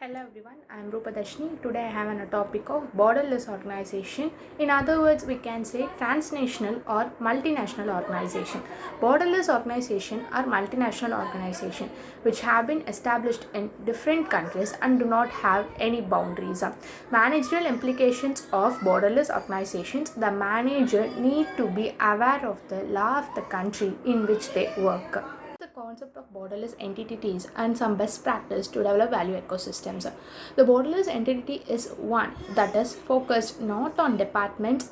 Hello everyone, I am Rupadashni. Today I have a topic of borderless organization. In other words, we can say transnational or multinational organization. Borderless organization are multinational organization which have been established in different countries and do not have any boundaries. Managerial implications of borderless organizations: the manager need to be aware of the law of the country in which they work. The concept of borderless entities and some best practice to develop value ecosystems. The borderless entity is one that is focused not on departments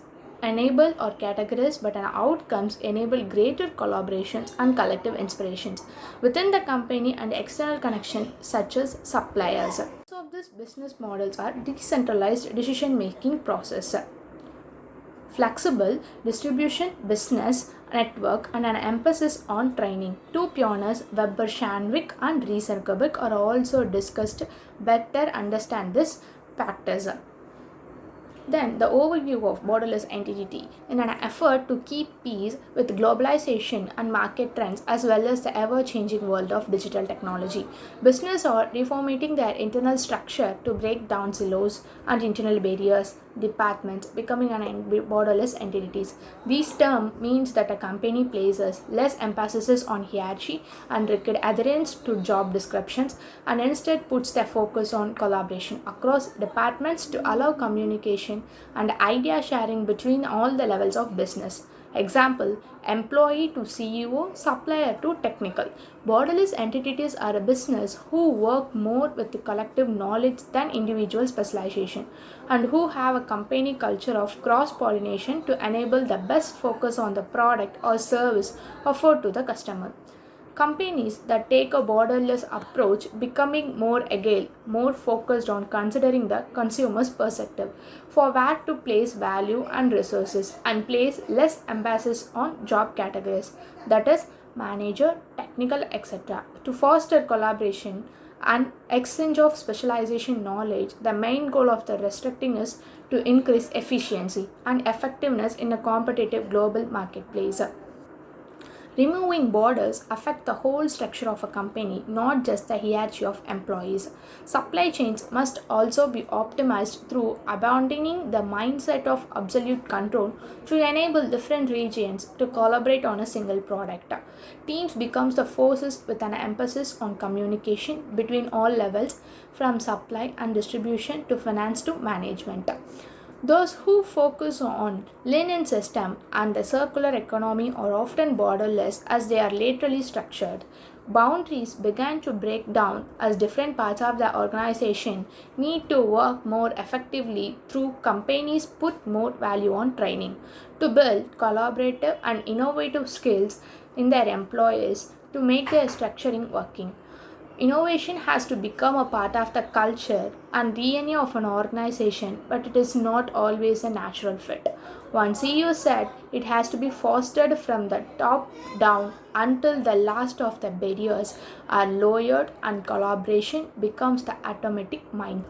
enable or categories but on outcomes enable greater collaborations and collective inspirations within the company and external connection such as suppliers. So of these business models are decentralized decision making process, flexible distribution business network, and an emphasis on training. Two pioneers, Weber Shandwick and Riesenberg, are also discussed better understand this practice. Then, the overview of borderless entity. In an effort to keep pace with globalization and market trends as well as the ever-changing world of digital technology, businesses are reformatting their internal structure to break down silos and internal barriers, departments becoming an borderless entities. This term means that a company places less emphasis on hierarchy and rigid adherence to job descriptions and instead puts their focus on collaboration across departments to allow communication and idea sharing between all the levels of business. Example: employee to CEO, supplier to technical. Borderless entities are a business who work more with the collective knowledge than individual specialization and who have a company culture of cross pollination to enable the best focus on the product or service offered to the customer. Companies that take a borderless approach becoming more agile, more focused on considering the consumer's perspective for where to place value and resources and place less emphasis on job categories, that is manager, technical, etc. To foster collaboration and exchange of specialization knowledge. The main goal of the restricting is to increase efficiency and effectiveness in a competitive global marketplace. Removing borders affect the whole structure of a company, not just the hierarchy of employees. Supply chains must also be optimized through abandoning the mindset of absolute control to enable different regions to collaborate on a single product. Teams become the forces with an emphasis on communication between all levels from supply and distribution to finance to management. Those who focus on linear system and the circular economy are often borderless as they are laterally structured. Boundaries began to break down as different parts of the organization need to work more effectively through companies put more value on training to build collaborative and innovative skills in their employees to make their structuring working. Innovation has to become a part of the culture and DNA of an organization, but it is not always a natural fit. One CEO said it has to be fostered from the top down until the last of the barriers are lowered and collaboration becomes the automatic mind.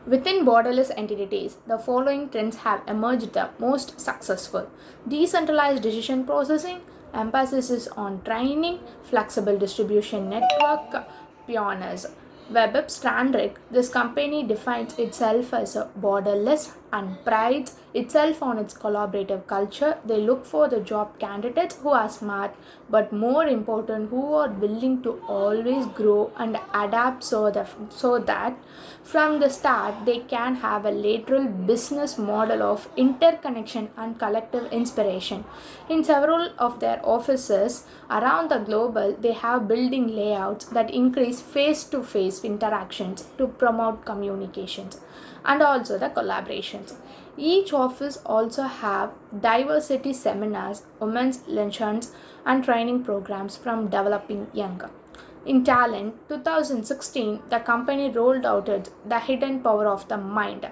Within borderless entities, the following trends have emerged the most successful: decentralized decision processing, emphasis on training, flexible distribution network, pioneers. Webber Strandrick, this company defines itself as a borderless and prides itself on its collaborative culture. They look for the job candidates who are smart, but more important, who are willing to always grow and adapt so that from the start they can have a lateral business model of interconnection and collective inspiration. In several of their offices around the global, they have building layouts that increase face-to-face interactions to promote communications and also the collaborations. Each office also have diversity seminars, women's luncheons, and training programs from developing younger. In Talent 2016, the company rolled out The Hidden Power of the Mind,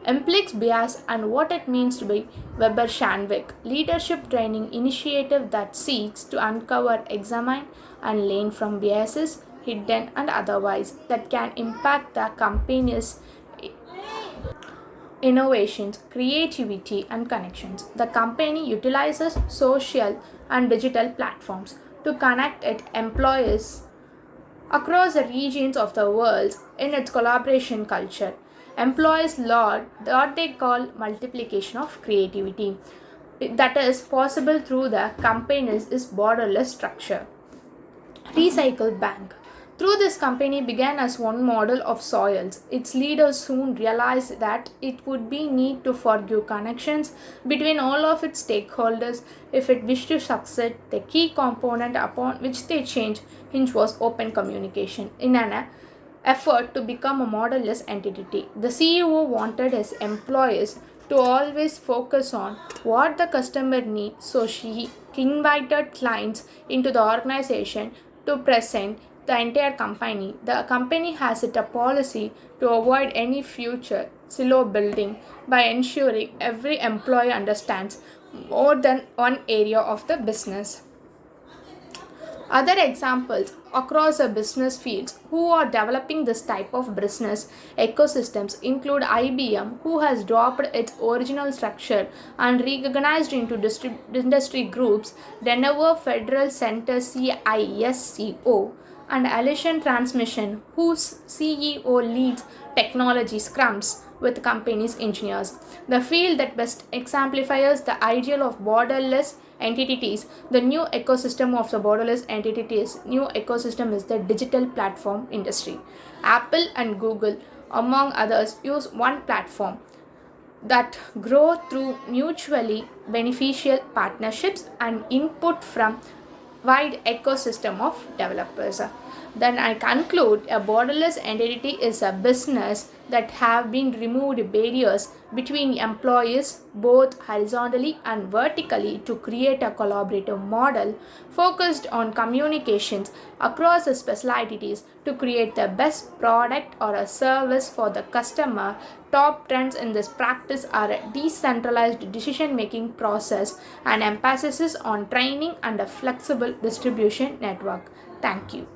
Implicit Bias and What It Means to be Weber Shandwick, leadership training initiative that seeks to uncover, examine, and learn from biases, hidden and otherwise, that can impact the company's innovations, creativity, and connections. The company utilizes social and digital platforms to connect its employees across the regions of the world in its collaboration culture. Employees laud what they call multiplication of creativity that is possible through the company's is borderless structure. Recycle Bank. Through this company began as one model of soils. Its leaders soon realized that it would be need to forge connections between all of its stakeholders if it wished to succeed. The key component upon which they changed hinge was open communication. In an effort to become a modelless entity, the CEO wanted his employees to always focus on what the customer needs, so she invited clients into the organization to present the entire company. The company has it a policy to avoid any future silo building by ensuring every employee understands more than one area of the business. Other examples across the business fields who are developing this type of business ecosystems include IBM, who has dropped its original structure and reorganized into industry groups, Denver Federal Center CISCO, and Allition Transmission, whose CEO leads technology scrums with companies' engineers. The field that best exemplifies the ideal of borderless entities, the new ecosystem of the borderless entities, new ecosystem is the digital platform industry. Apple and Google, among others, use one platform that grow through mutually beneficial partnerships and input from wide ecosystem of developers. Then I conclude a borderless entity is a business that have been removed barriers between employees both horizontally and vertically to create a collaborative model focused on communications across the specialties to create the best product or a service for the customer. Top trends in this practice are a decentralized decision making process and emphasis on training and a flexible distribution network. Thank you.